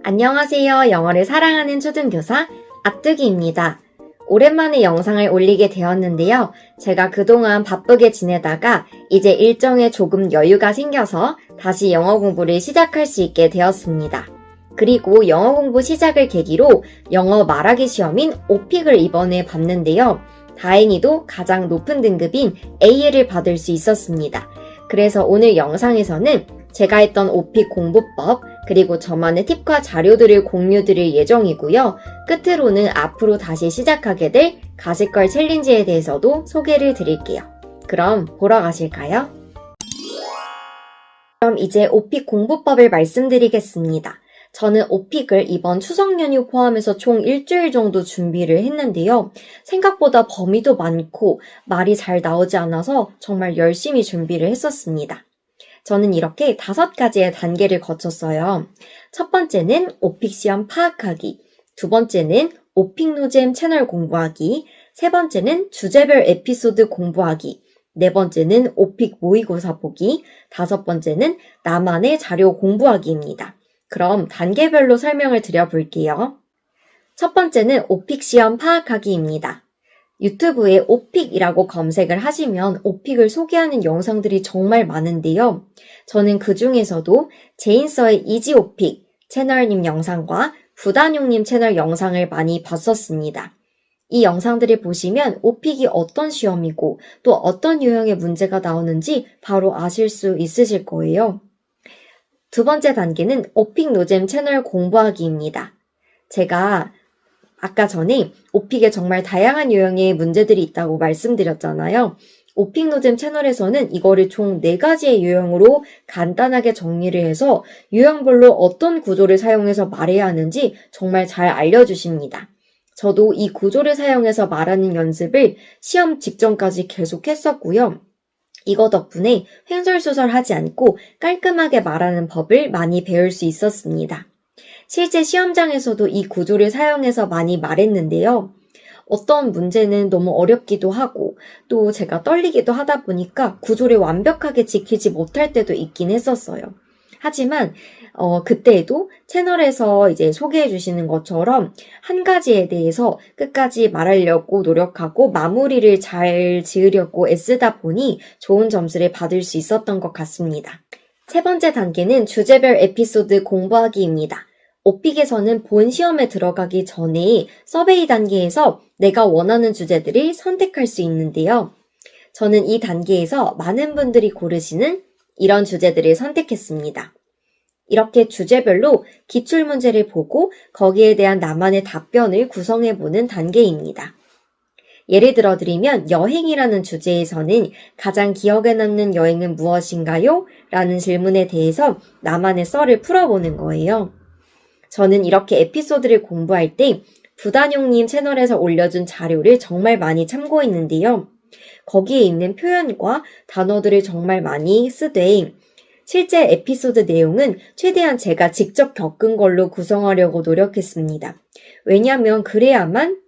안녕하세요. 영어를 사랑하는 초등교사 아뚜기입니다. 오랜만에 영상을 올리게 되었는데요. 제가 그동안 바쁘게 지내다가 이제 일정에 조금 여유가 생겨서 다시 영어 공부를 시작할 수 있게 되었습니다. 그리고 영어 공부 시작을 계기로 영어 말하기 시험인 오픽을 이번에 봤는데요. 다행히도 가장 높은 등급인 A를 받을 수 있었습니다. 그래서 오늘 영상에서는 제가 했던 오픽 공부법 그리고 저만의 팁과 자료들을 공유드릴 예정이고요. 끝으로는 앞으로 다시 시작하게 될 가십걸 챌린지에 대해서도 소개를 드릴게요. 그럼 보러 가실까요? 그럼 이제 오픽 공부법을 말씀드리겠습니다. 저는 오픽을 이번 추석 연휴 포함해서 총 일주일 정도 준비를 했는데요. 생각보다 범위도 많고 말이 잘 나오지 않아서 정말 열심히 준비를 했었습니다. 저는 이렇게 5가지의 단계를 거쳤어요. 첫 번째는 오픽 시험 파악하기, 두 번째는 오픽 노잼 채널 공부하기, 세 번째는 주제별 에피소드 공부하기, 네 번째는 오픽 모의고사 보기, 다섯 번째는 나만의 자료 공부하기입니다. 그럼 단계별로 설명을 드려볼게요. 첫 번째는 오픽 시험 파악하기입니다. 유튜브에 오픽이라고 검색을 하시면 오픽을 소개하는 영상들이 정말 많은데요. 저는 그 중에서도 제인서의 이지 오픽 채널님 영상과 부단용님 채널 영상을 많이 봤었습니다. 이 영상들을 보시면 오픽이 어떤 시험이고 또 어떤 유형의 문제가 나오는지 바로 아실 수 있으실 거예요. 두 번째 단계는 오픽 노잼 채널 공부하기입니다. 제가 아까 전에 오픽에 정말 다양한 유형의 문제들이 있다고 말씀드렸잖아요. 오픽 노잼 채널에서는 이거를 총 4가지의 유형으로 간단하게 정리를 해서 유형별로 어떤 구조를 사용해서 말해야 하는지 정말 잘 알려주십니다. 저도 이 구조를 사용해서 말하는 연습을 시험 직전까지 계속 했었고요. 이거 덕분에 횡설수설하지 않고 깔끔하게 말하는 법을 많이 배울 수 있었습니다. 실제 시험장에서도 이 구조를 사용해서 많이 말했는데요. 어떤 문제는 너무 어렵기도 하고 또 제가 떨리기도 하다 보니까 구조를 완벽하게 지키지 못할 때도 있긴 했었어요. 하지만 그때에도 채널에서 이제 소개해 주시는 것처럼 한 가지에 대해서 끝까지 말하려고 노력하고 마무리를 잘 지으려고 애쓰다 보니 좋은 점수를 받을 수 있었던 것 같습니다. 세 번째 단계는 주제별 에피소드 공부하기입니다. 오픽에서는 본 시험에 들어가기 전에 서베이 단계에서 내가 원하는 주제들을 선택할 수 있는데요. 저는 이 단계에서 많은 분들이 고르시는 이런 주제들을 선택했습니다. 이렇게 주제별로 기출문제를 보고 거기에 대한 나만의 답변을 구성해보는 단계입니다. 예를 들어 드리면 여행이라는 주제에서는 가장 기억에 남는 여행은 무엇인가요? 라는 질문에 대해서 나만의 썰을 풀어보는 거예요. 저는 이렇게 에피소드를 공부할 때 부단용님 채널에서 올려준 자료를 정말 많이 참고했는데요. 거기에 있는 표현과 단어들을 정말 많이 쓰되 실제 에피소드 내용은 최대한 제가 직접 겪은 걸로 구성하려고 노력했습니다. 왜냐하면 그래야만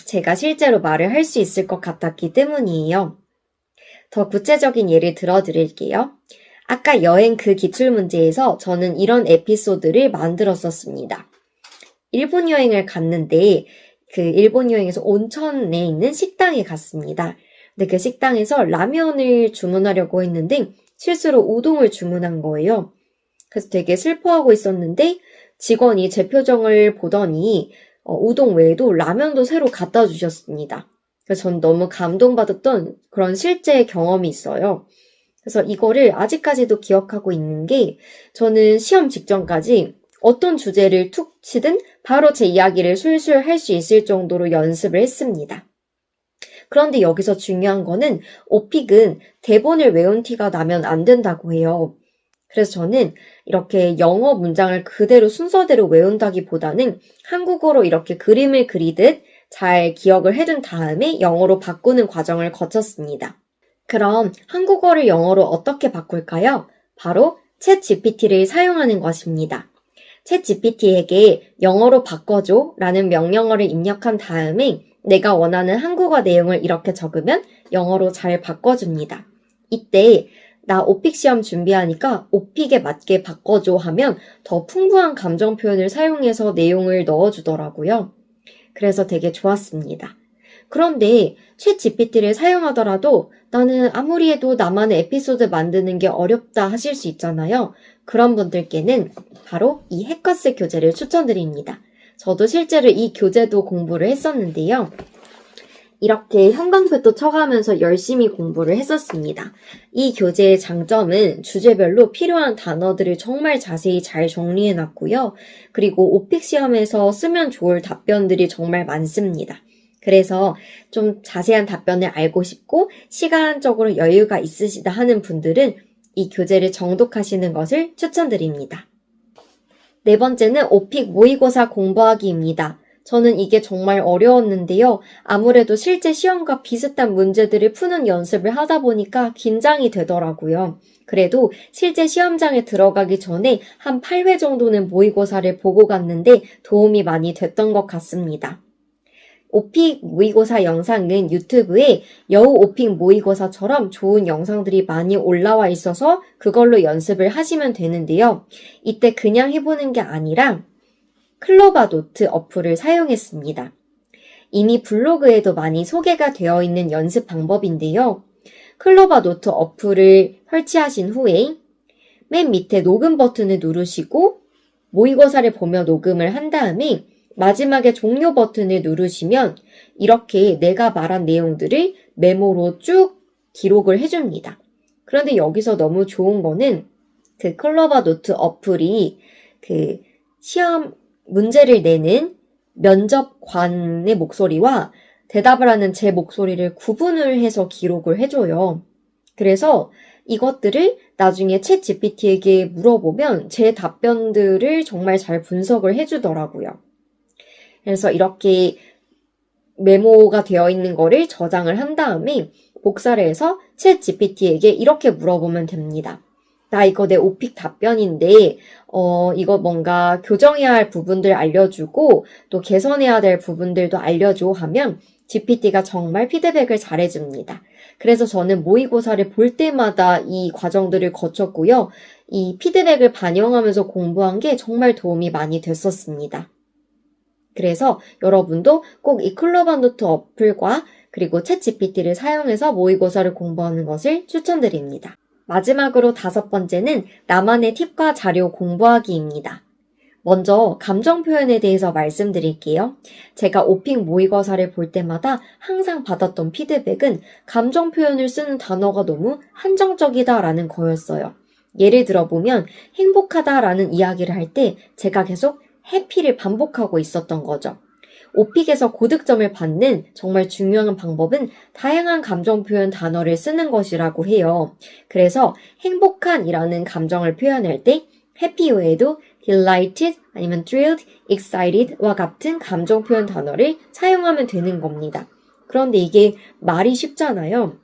제가 실제로 말을 할 수 있을 것 같았기 때문이에요. 더 구체적인 예를 들어 드릴게요. 아까 여행 그 기출문제에서 저는 이런 에피소드를 만들었었습니다. 일본 여행을 갔는데 그 일본 여행에서 온천에 있는 식당에 갔습니다. 근데 그 식당에서 라면을 주문하려고 했는데 실수로 우동을 주문한 거예요. 그래서 되게 슬퍼하고 있었는데 직원이 제 표정을 보더니 우동 외에도 라면도 새로 갖다 주셨습니다. 그래서 전 너무 감동받았던 그런 실제 경험이 있어요. 그래서 이거를 아직까지도 기억하고 있는 게 저는 시험 직전까지 어떤 주제를 툭 치든 바로 제 이야기를 술술 할 수 있을 정도로 연습을 했습니다. 그런데 여기서 중요한 거는 오픽은 대본을 외운 티가 나면 안 된다고 해요. 그래서 저는 이렇게 영어 문장을 그대로 순서대로 외운다기보다는 한국어로 이렇게 그림을 그리듯 잘 기억을 해둔 다음에 영어로 바꾸는 과정을 거쳤습니다. 그럼 한국어를 영어로 어떻게 바꿀까요? 바로 챗 GPT를 사용하는 것입니다. 챗 GPT에게 영어로 바꿔줘 라는 명령어를 입력한 다음에 내가 원하는 한국어 내용을 이렇게 적으면 영어로 잘 바꿔줍니다. 이때 나 오픽 시험 준비하니까 오픽에 맞게 바꿔줘 하면 더 풍부한 감정 표현을 사용해서 내용을 넣어주더라고요. 그래서 되게 좋았습니다. 그런데 챗 GPT를 사용하더라도 나는 아무리 해도 나만의 에피소드 만드는 게 어렵다 하실 수 있잖아요. 그런 분들께는 바로 이 해커스 교재를 추천드립니다. 저도 실제로 이 교재도 공부를 했었는데요. 이렇게 형광펜도 쳐가면서 열심히 공부를 했었습니다. 이 교재의 장점은 주제별로 필요한 단어들을 정말 자세히 잘 정리해놨고요. 그리고 오픽 시험에서 쓰면 좋을 답변들이 정말 많습니다. 그래서 좀 자세한 답변을 알고 싶고 시간적으로 여유가 있으시다 하는 분들은 이 교재를 정독하시는 것을 추천드립니다. 네 번째는 오픽 모의고사 공부하기입니다. 저는 이게 정말 어려웠는데요. 아무래도 실제 시험과 비슷한 문제들을 푸는 연습을 하다 보니까 긴장이 되더라고요. 그래도 실제 시험장에 들어가기 전에 한 8회 정도는 모의고사를 보고 갔는데 도움이 많이 됐던 것 같습니다. 오픽 모의고사 영상은 유튜브에 여우 오픽 모의고사처럼 좋은 영상들이 많이 올라와 있어서 그걸로 연습을 하시면 되는데요. 이때 그냥 해보는 게 아니라 클로바 노트 어플을 사용했습니다. 이미 블로그에도 많이 소개가 되어 있는 연습 방법인데요. 클로바 노트 어플을 설치하신 후에 맨 밑에 녹음 버튼을 누르시고 모의고사를 보며 녹음을 한 다음에 마지막에 종료 버튼을 누르시면 이렇게 내가 말한 내용들을 메모로 쭉 기록을 해줍니다. 그런데 여기서 너무 좋은 거는 그 클로바 노트 어플이 그 시험 문제를 내는 면접관의 목소리와 대답을 하는 제 목소리를 구분을 해서 기록을 해줘요. 그래서 이것들을 나중에 챗 GPT에게 물어보면 제 답변들을 정말 잘 분석을 해주더라고요. 그래서 이렇게 메모가 되어 있는 거를 저장을 한 다음에 복사를 해서 챗 GPT에게 이렇게 물어보면 됩니다. 나 이거 내 오픽 답변인데 이거 뭔가 교정해야 할 부분들 알려주고 또 개선해야 될 부분들도 알려줘 하면 GPT가 정말 피드백을 잘해줍니다. 그래서 저는 모의고사를 볼 때마다 이 과정들을 거쳤고요. 이 피드백을 반영하면서 공부한 게 정말 도움이 많이 됐었습니다. 그래서 여러분도 꼭 이 클로바 노트 어플과 그리고 챗 GPT를 사용해서 모의고사를 공부하는 것을 추천드립니다. 마지막으로 5번째는 나만의 팁과 자료 공부하기입니다. 먼저 감정 표현에 대해서 말씀드릴게요. 제가 오픽 모의고사를 볼 때마다 항상 받았던 피드백은 감정 표현을 쓰는 단어가 너무 한정적이다라는 거였어요. 예를 들어보면 행복하다라는 이야기를 할 때 제가 계속 해피를 반복하고 있었던 거죠. 오픽에서 고득점을 받는 정말 중요한 방법은 다양한 감정 표현 단어를 쓰는 것이라고 해요. 그래서 행복한이라는 감정을 표현할 때 happy 외에도 delighted 아니면 thrilled, excited와 같은 감정 표현 단어를 사용하면 되는 겁니다. 그런데 이게 말이 쉽잖아요.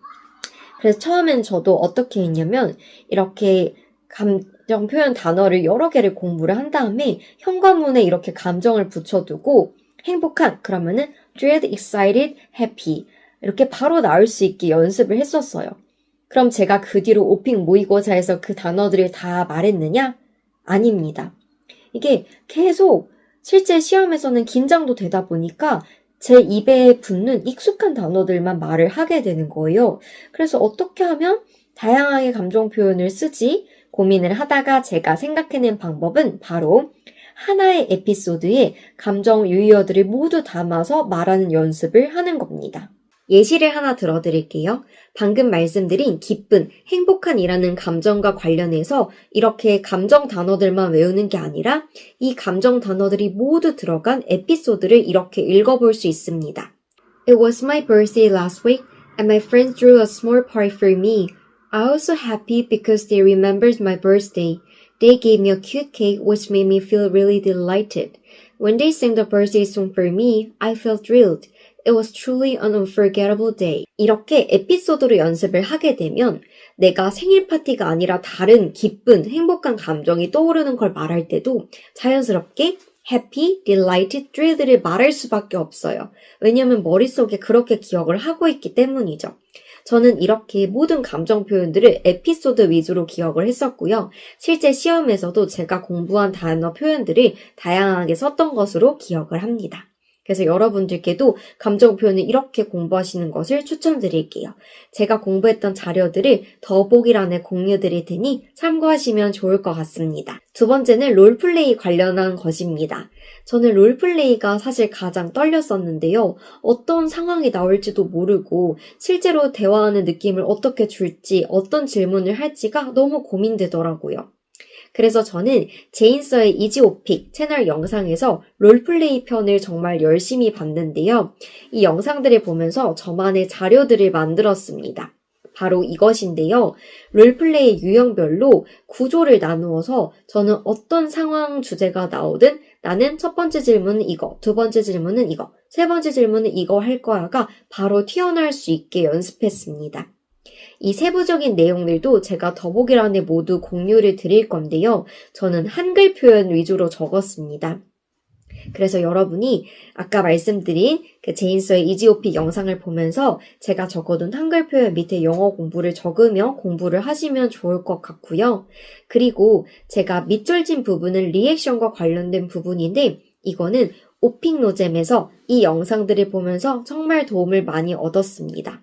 그래서 처음엔 저도 어떻게 했냐면 이렇게 감정 표현 단어를 여러 개를 공부를 한 다음에 현관문에 이렇게 감정을 붙여두고 행복한 그러면은 thrilled, excited, happy 이렇게 바로 나올 수 있게 연습을 했었어요. 그럼 제가 그 뒤로 오픽 모의고사에서 그 단어들을 다 말했느냐? 아닙니다. 이게 계속 실제 시험에서는 긴장도 되다 보니까 제 입에 붙는 익숙한 단어들만 말을 하게 되는 거예요. 그래서 어떻게 하면 다양하게 감정 표현을 쓰지 고민을 하다가 제가 생각해낸 방법은 바로 하나의 에피소드에 감정 유희어들을 모두 담아서 말하는 연습을 하는 겁니다. 예시를 하나 들어드릴게요. 방금 말씀드린 기쁜, 행복한이라는 감정과 관련해서 이렇게 감정 단어들만 외우는 게 아니라 이 감정 단어들이 모두 들어간 에피소드를 이렇게 읽어볼 수 있습니다. It was my birthday last week and my friends threw a small party for me. I was so happy because they remembered my birthday. They gave me a cute cake which made me feel really delighted. When they sang the birthday song for me, I felt thrilled. It was truly an unforgettable day. 이렇게 에피소드로 연습을 하게 되면 내가 생일 파티가 아니라 다른 기쁜, 행복한 감정이 떠오르는 걸 말할 때도 자연스럽게 happy, delighted, thrilled를 말할 수밖에 없어요. 왜냐하면 머릿속에 그렇게 기억을 하고 있기 때문이죠. 저는 이렇게 모든 감정 표현들을 에피소드 위주로 기억을 했었고요. 실제 시험에서도 제가 공부한 단어 표현들을 다양하게 썼던 것으로 기억을 합니다. 그래서 여러분들께도 감정 표현을 이렇게 공부하시는 것을 추천드릴게요. 제가 공부했던 자료들을 더보기란에 공유드릴 테니 참고하시면 좋을 것 같습니다. 두 번째는 롤플레이 관련한 것입니다. 저는 롤플레이가 사실 가장 떨렸었는데요. 어떤 상황이 나올지도 모르고 실제로 대화하는 느낌을 어떻게 줄지, 어떤 질문을 할지가 너무 고민되더라고요. 그래서 저는 제인서의 이지오픽 채널 영상에서 롤플레이 편을 정말 열심히 봤는데요. 이 영상들을 보면서 저만의 자료들을 만들었습니다. 바로 이것인데요. 롤플레이 유형별로 구조를 나누어서 저는 어떤 상황 주제가 나오든 나는 첫 번째 질문은 이거, 두 번째 질문은 이거, 세 번째 질문은 이거 할 거야가 바로 튀어나올 수 있게 연습했습니다. 이 세부적인 내용들도 제가 더보기란에 모두 공유를 드릴 건데요. 저는 한글 표현 위주로 적었습니다. 그래서 여러분이 아까 말씀드린 그 제인서의 이지오픽 영상을 보면서 제가 적어둔 한글 표현 밑에 영어 공부를 적으며 공부를 하시면 좋을 것 같고요. 그리고 제가 밑줄진 부분은 리액션과 관련된 부분인데 이거는 오픽노잼에서 이 영상들을 보면서 정말 도움을 많이 얻었습니다.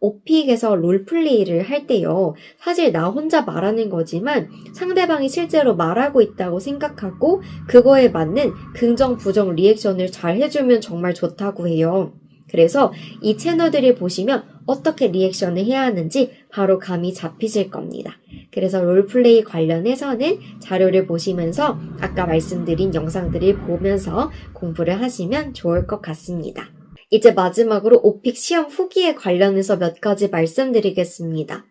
오픽에서 롤플레이를 할 때요. 사실 나 혼자 말하는 거지만 상대방이 실제로 말하고 있다고 생각하고 그거에 맞는 긍정, 부정 리액션을 잘 해주면 정말 좋다고 해요. 그래서 이 채널들을 보시면 어떻게 리액션을 해야 하는지 바로 감이 잡히실 겁니다. 그래서 롤플레이 관련해서는 자료를 보시면서 아까 말씀드린 영상들을 보면서 공부를 하시면 좋을 것 같습니다. 이제 마지막으로 오픽 시험 후기에 관련해서 몇 가지 말씀드리겠습니다.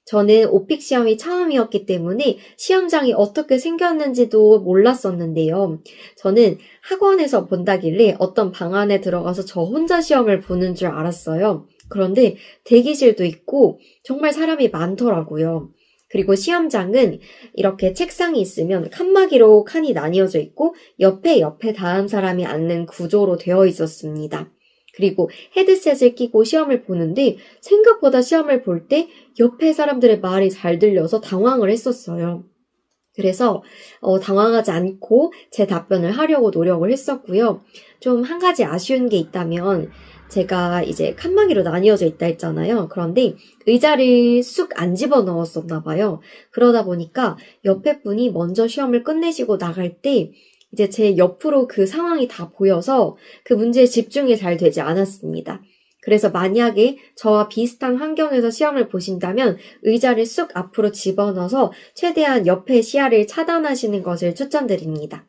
저는 오픽 시험이 처음이었기 때문에 시험장이 어떻게 생겼는지도 몰랐었는데요. 저는 학원에서 본다길래 어떤 방 안에 들어가서 저 혼자 시험을 보는 줄 알았어요. 그런데 대기실도 있고 정말 사람이 많더라고요. 그리고 시험장은 이렇게 책상이 있으면 칸막이로 칸이 나뉘어져 있고 옆에 다음 사람이 앉는 구조로 되어 있었습니다. 그리고 헤드셋을 끼고 시험을 보는데 생각보다 시험을 볼 때 옆에 사람들의 말이 잘 들려서 당황을 했었어요. 그래서 당황하지 않고 제 답변을 하려고 노력을 했었고요. 좀 한 가지 아쉬운 게 있다면 제가 이제 칸막이로 나뉘어져 있다 했잖아요. 그런데 의자를 쑥 안 집어넣었었나 봐요. 그러다 보니까 옆에 분이 먼저 시험을 끝내시고 나갈 때 이제 제 옆으로 그 상황이 다 보여서 그 문제에 집중이 잘 되지 않았습니다. 그래서 만약에 저와 비슷한 환경에서 시험을 보신다면 의자를 쑥 앞으로 집어넣어서 최대한 옆의 시야를 차단하시는 것을 추천드립니다.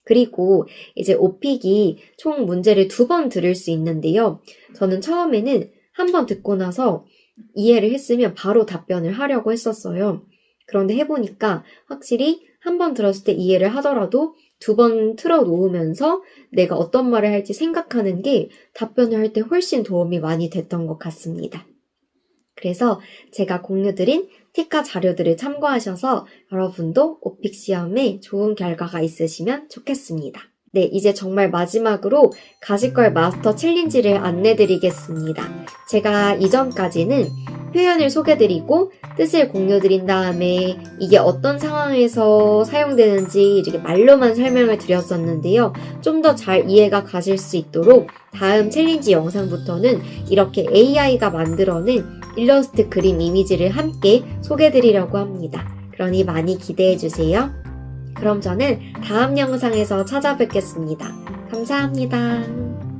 그리고 이제 오픽이 총 문제를 2번 들을 수 있는데요. 저는 처음에는 한 번 듣고 나서 이해를 했으면 바로 답변을 하려고 했었어요. 그런데 해보니까 확실히 한 번 들었을 때 이해를 하더라도 2번 틀어놓으면서 내가 어떤 말을 할지 생각하는 게 답변을 할 때 훨씬 도움이 많이 됐던 것 같습니다. 그래서 제가 공유드린 팁과 자료들을 참고하셔서 여러분도 오픽 시험에 좋은 결과가 있으시면 좋겠습니다. 네, 이제 정말 마지막으로 가시걸 마스터 챌린지를 안내드리겠습니다. 제가 이전까지는 표현을 소개드리고 뜻을 공유드린 다음에 이게 어떤 상황에서 사용되는지 이렇게 말로만 설명을 드렸었는데요. 좀 더 잘 이해가 가실 수 있도록 다음 챌린지 영상부터는 이렇게 AI가 만들어낸 일러스트 그림 이미지를 함께 소개드리려고 합니다. 그러니 많이 기대해주세요. 그럼 저는 다음 영상에서 찾아뵙겠습니다. 감사합니다.